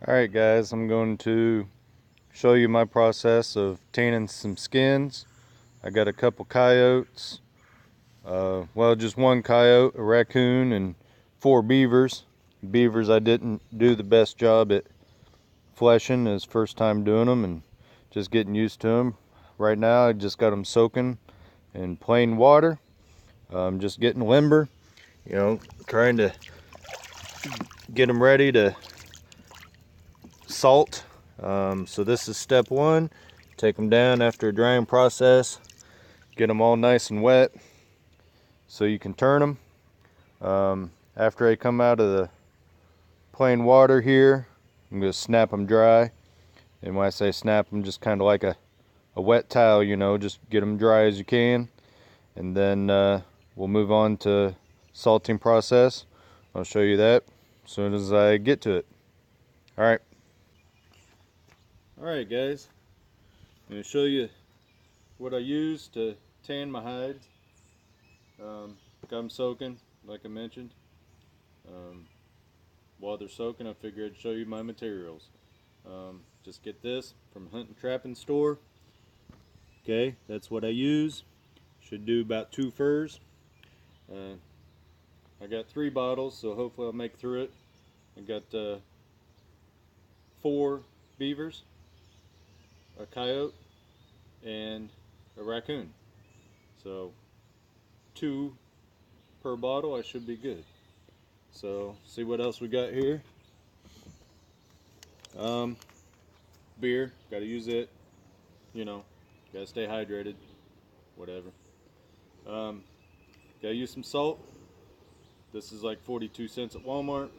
Alright guys, I'm going to show you my process of tanning some skins. I got a couple coyotes, well just one coyote, a raccoon, and 4 beavers. Beavers I didn't do the best job at fleshing as first time doing them and just getting used to them. Right now I just got them soaking in plain water. I'm just getting limber, trying to get them ready to salt. So this is step one. Take them down after a drying process, get them all nice and wet so you can turn them. After they come out of the plain water here, I'm going to snap them dry. And when I say snap them, just kind of like a wet towel, just get them dry as you can. And then we'll move on to salting process. I'll show you that as soon as I get to it. Alright. Alright guys, I'm going to show you what I use to tan my hides. Got them soaking, like I mentioned. While they're soaking, I figured I'd show you my materials. Just get this from Hunt and Trapping store. Okay, that's what I use. Should do about 2 furs. I got 3 bottles, so hopefully I'll make through it. I got 4 beavers, a coyote, and a raccoon. So 2 per bottle, I should be good. So see what else we got here. Beer, gotta use it, gotta stay hydrated, whatever. Gotta use some salt. This is like 42 cents at Walmart.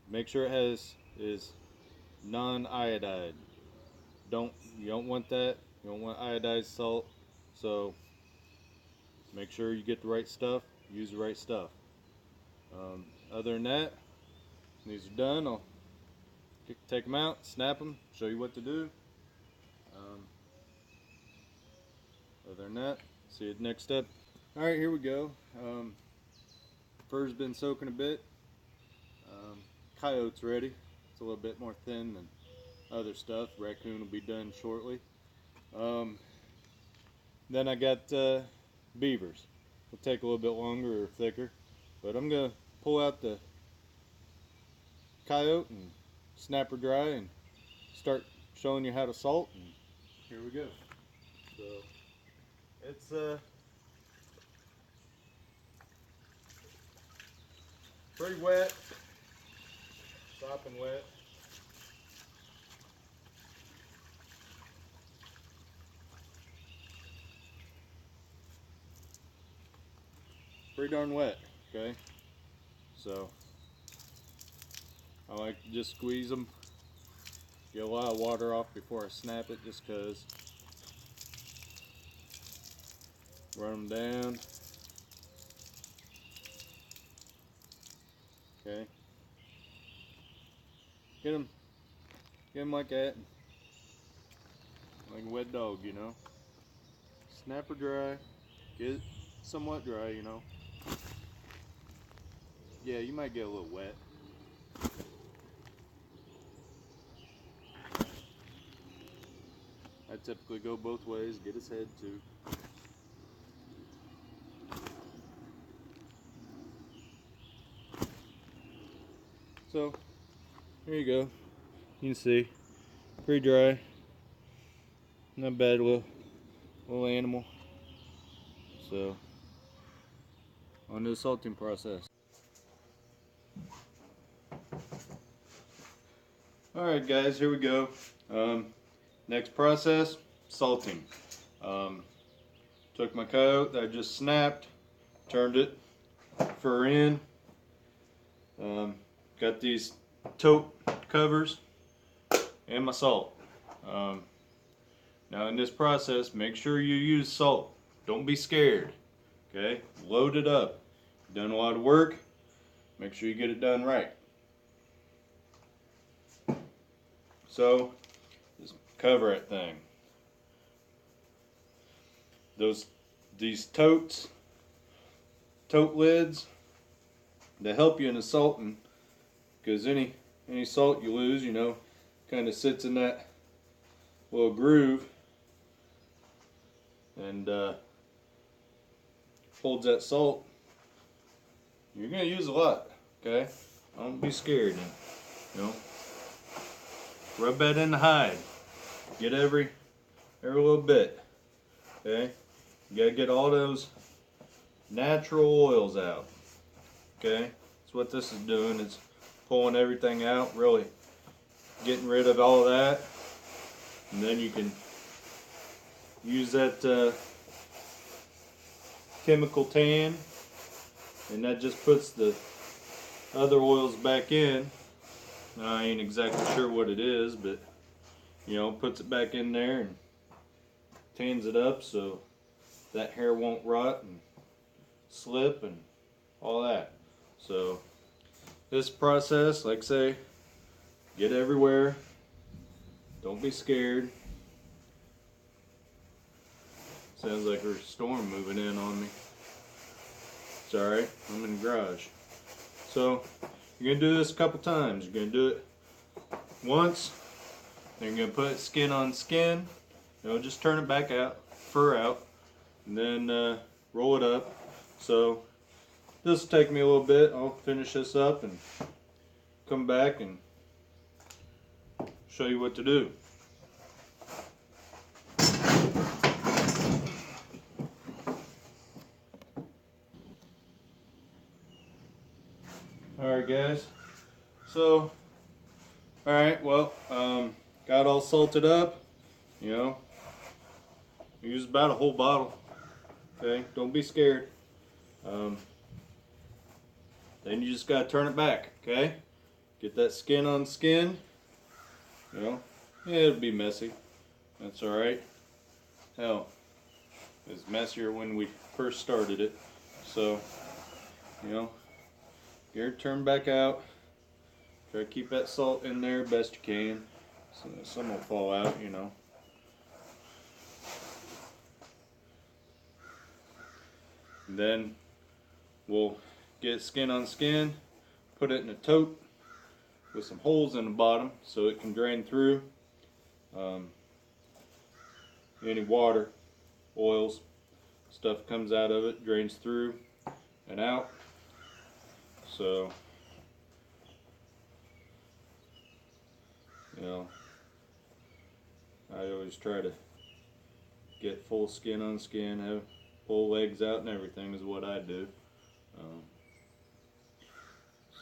Make sure it is non-iodide. You don't want that. You don't want iodized salt. So make sure you get the right stuff. Use the right stuff. Other than that, these are done. I'll take them out, snap them, show you what to do. Other than that, see you at the next step. Alright, here we go. Fur's been soaking a bit. Coyote's ready. It's a little bit more thin than other stuff. Raccoon will be done shortly. Then I got beavers. It'll take a little bit longer or thicker. But I'm going to pull out the coyote and snap her dry and start showing you how to salt. And here we go. So it's pretty wet, sopping wet. Pretty darn wet, okay? So I like to just squeeze them, get a lot of water off before I snap it, just because. Run them down. Okay. Get them like that, like a wet dog, Snap her dry, get it somewhat dry, Yeah, you might get a little wet. I typically go both ways, get his head too. So, here you go. You can see, pretty dry. Not bad, little animal. So, on to the salting process. Alright guys, here we go. Next process, salting. Took my coyote that I just snapped, turned it fur in. Got these tote covers and my salt. Now in this process, make sure you use salt. Don't be scared. Okay, load it up. You've done a lot of work. Make sure you get it done right. So just cover that thing. These tote lids, they help you in the salting, because any salt you lose, you know, kind of sits in that little groove and holds that salt. You're gonna use a lot, okay? Don't be scared. You know, rub that in the hide. Get every little bit. Okay, you gotta get all those natural oils out. Okay, that's what this is doing. It's pulling everything out, really getting rid of all of that, and then you can use that chemical tan, and that just puts the other oils back in. I ain't exactly sure what it is, but you know, puts it back in there and tans it up so that hair won't rot and slip and all that. So this process, like I say, get everywhere. Don't be scared. Sounds like there's a storm moving in on me. It's alright, I'm in the garage. So you're going to do this a couple times. You're going to do it once, then you're going to put skin on skin. You know, just turn it back out, fur out, and then roll it up. So this will take me a little bit. I'll finish this up and come back and show you what to do. Alright guys, so alright, well, got all salted up, you know, use about a whole bottle, okay, don't be scared. Then you just gotta turn it back, okay, get that skin on skin, you know, yeah, it'll be messy, that's alright. Hell, it was messier when we first started it, so, you know, get her turned back out. Try to keep that salt in there best you can. So some will fall out, you know. And then we'll get skin on skin, put it in a tote with some holes in the bottom so it can drain through any water, oils, stuff comes out of it, drains through and out. So, you know, I always try to get full skin on skin, have full legs out and everything is what I do.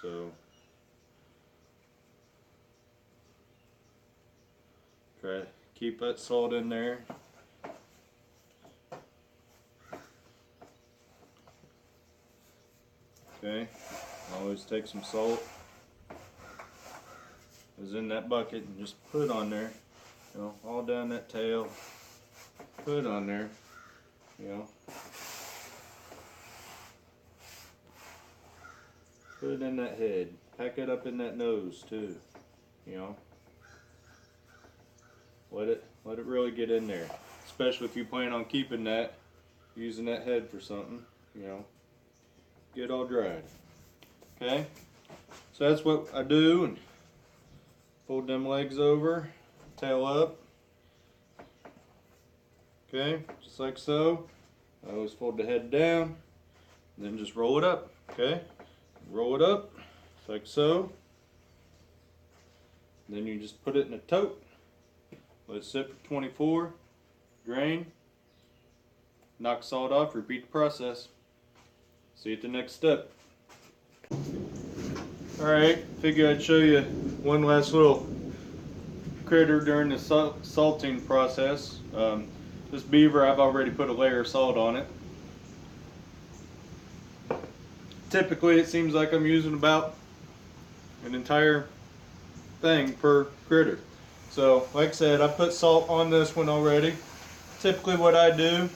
So, try to keep that salt in there. Okay. Always take some salt, is in that bucket, and just put it on there, you know, all down that tail, put it on there, you know, put it in that head, pack it up in that nose too, you know, let it really get in there, especially if you plan on keeping that, using that head for something, you know, get all dried. Okay, so that's what I do, and fold them legs over, tail up. Okay, just like so. I always fold the head down, and then just roll it up. Okay, roll it up, like so. And then you just put it in a tote, let it sit for 24, drain, knock salt off, repeat the process. See you at the next step. Alright, figured I'd show you one last little critter during the salting process. This beaver, I've already put a layer of salt on it. Typically it seems like I'm using about an entire thing per critter. So like I said, I put salt on this one already. Typically what I do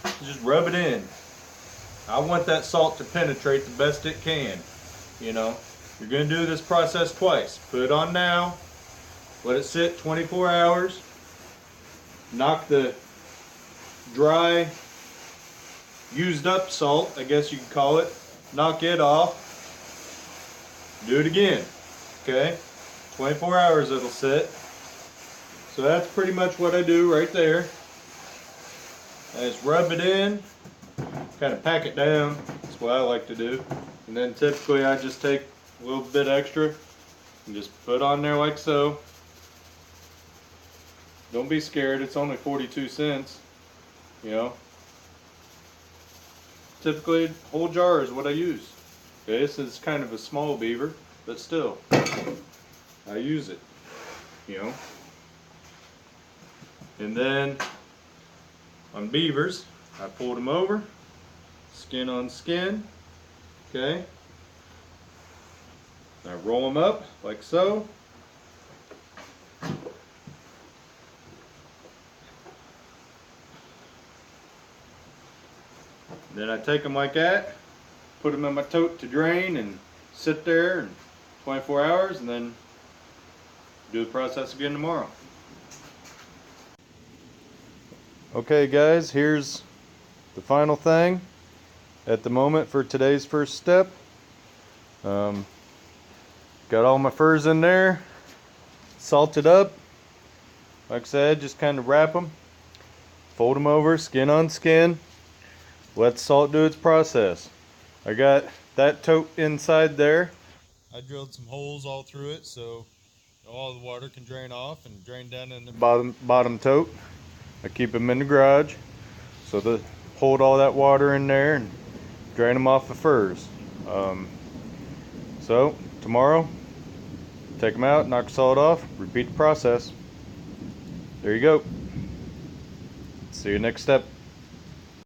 is just rub it in. I want that salt to penetrate the best it can, you know. You're going to do this process twice. Put it on now, let it sit 24 hours, knock the dry, used up salt, I guess you could call it, knock it off, do it again. Okay, 24 hours it'll sit. So that's pretty much what I do right there. I just rub it in, kind of pack it down. That's what I like to do. And then typically I just take a little bit extra and just put on there like so. Don't be scared, it's only 42 cents, you know. Typically, whole jar is what I use. Okay, this is kind of a small beaver, but still, I use it, you know. And then, on beavers, I pulled them over, skin on skin, okay. I roll them up like so. Then I take them like that, put them in my tote to drain and sit there in 24 hours and then do the process again tomorrow. Okay guys, here's the final thing at the moment for today's first step. Got all my furs in there, salted up. Like I said, just kind of wrap them, fold them over, skin on skin. Let salt do its process. I got that tote inside there. I drilled some holes all through it so all the water can drain off and drain down in the bottom tote. I keep them in the garage so to hold all that water in there and drain them off the furs. So tomorrow, take them out, knock the salt off, repeat the process. There you go. See you next step.